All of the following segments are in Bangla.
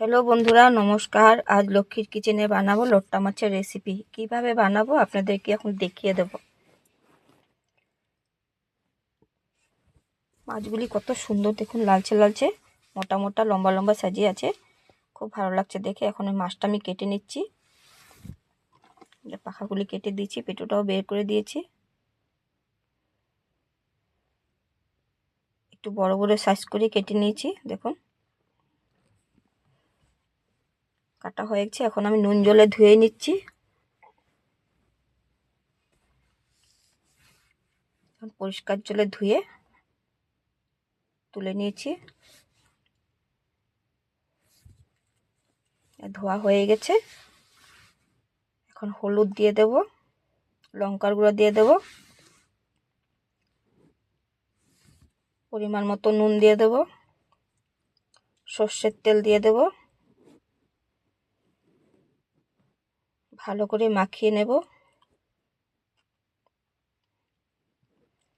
হ্যালো বন্ধুরা, নমস্কার। আজ লক্ষ্মীর কিচেনে বানাবো লোট্টা মাছের রেসিপি। কিভাবে বানাবো আপনাদেরকে এখন দেখিয়ে দেব। মাছগুলি কত সুন্দর দেখুন, লালচে লালচে, মোটা মোটা, লম্বা লম্বা সাজিয়ে আছে। খুব ভালো লাগছে দেখে। এখন ওই মাছটা আমি কেটে নিচ্ছি। পাখাগুলি কেটে দিয়েছি, পেটোটাও বের করে দিয়েছি। একটু বড় বড় সাইজ করে কেটে নিয়েছি। দেখুন কাটা হয়ে গেছে। এখন আমি নুন জলে ধুয়ে নিচ্ছি। পরিষ্কার জলে ধুয়ে তুলে নিয়েছি। ধোয়া হয়ে গেছে। এখন হলুদ দিয়ে দেব, লঙ্কার গুঁড়ো দিয়ে দেব, পরিমাণ মতো নুন দিয়ে দেব, সর্ষের তেল দিয়ে দেব। ভালো করে মাখিয়ে নেব।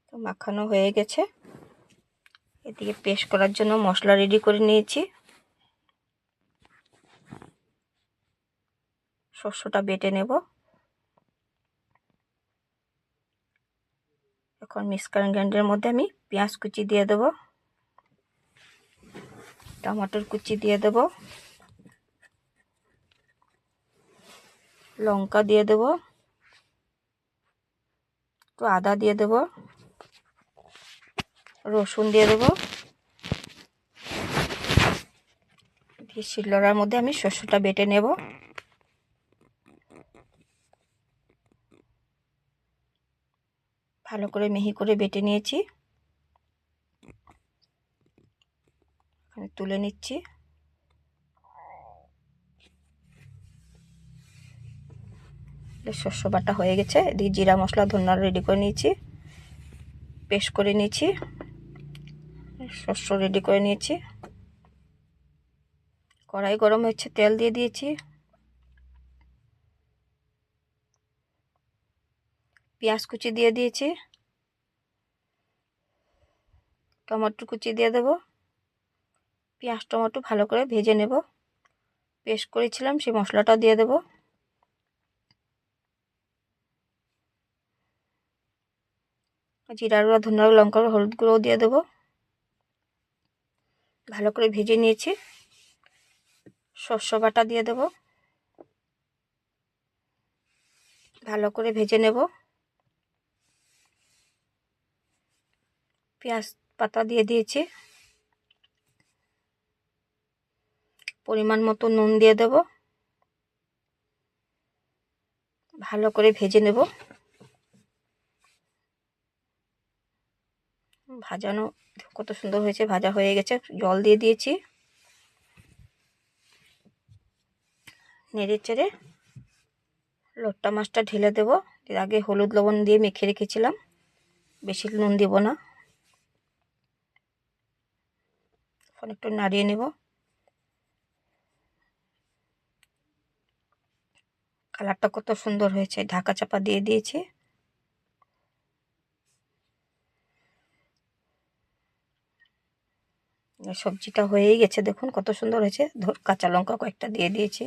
তো মাখানো হয়ে গেছে। এদিকে পেস্ট করার জন্য মশলা রেডি করে নিয়েছি। শস্যটা বেটে নেব। এখন মিক্সার গ্রাইন্ডারের মধ্যে আমি পেঁয়াজ কুচি দিয়ে দেব, টমেটোর কুচি দিয়ে দেব, লঙ্কা দিয়ে দেব, একটু আদা দিয়ে দেব, রসুন দিয়ে দেব। শিলনোড়ার মধ্যে আমি শস্যটা বেটে নেব। ভালো করে মিহি করে বেটে নিয়েছি। আমি তুলে নিচ্ছি। শস্য বাটা হয়ে গেছে। এদিকে জিরা মশলা ধনিয়া রেডি করে নিয়েছি, পেস্ট করে নিয়েছি, শস্য রেডি করে নিয়েছি। কড়াই গরম হচ্ছে, তেল দিয়ে দিয়েছি। পেঁয়াজ কুচি দিয়ে দিয়েছি, টমেটো কুচি দিয়ে দেব। পেঁয়াজ টমেটো ভালো করে ভেজে নেব। পেস্ট করেছিলাম সেই মশলাটা দিয়ে দেব। জিরা গুঁড়ো, ধনিয়া গুঁড়ো, লঙ্কা গুঁড়ো, হলুদ গুঁড়োও দিয়ে দেব। ভালো করে ভেজে নিয়েছি। শস্য বাটা দিয়ে দেব। ভালো করে ভেজে নেব। পেঁয়াজ পাতা দিয়ে দিয়েছি। পরিমাণ মতো নুন দিয়ে দেব। ভালো করে ভেজে নেব। ভাজানো কত সুন্দর হয়েছে, ভাজা হয়ে গেছে। জল দিয়ে দিয়েছি। নেড়ে চেড়ে লোট্টা মাছটা ঢেলে দেব। এর আগে হলুদ লবণ দিয়ে মেখে রেখেছিলাম, বেশি নুন দেব না। এখন একটু নাড়িয়ে নেব। কালারটা কত সুন্দর হয়েছে। ঢাকা চাপা দিয়ে দিয়েছি। সবজিটা হয়েই গেছে, দেখুন কত সুন্দর হয়েছে। কাঁচা লঙ্কা কয়েকটা দিয়ে দিয়েছি।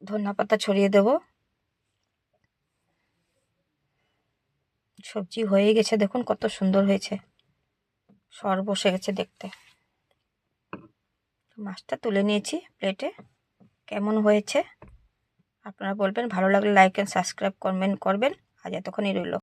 ধনিয়া পাতা ছড়িয়ে দেব। সবজি হয়ে গেছে, দেখুন কত সুন্দর হয়েছে। সর বসে গেছে দেখতে। মাছটা তুলে নিয়েছি প্লেটে। কেমন হয়েছে আপনারা বলবেন। ভালো লাগলে লাইক এন্ড সাবস্ক্রাইব কমেন্ট করবেন। আজ এতক্ষণই রইল।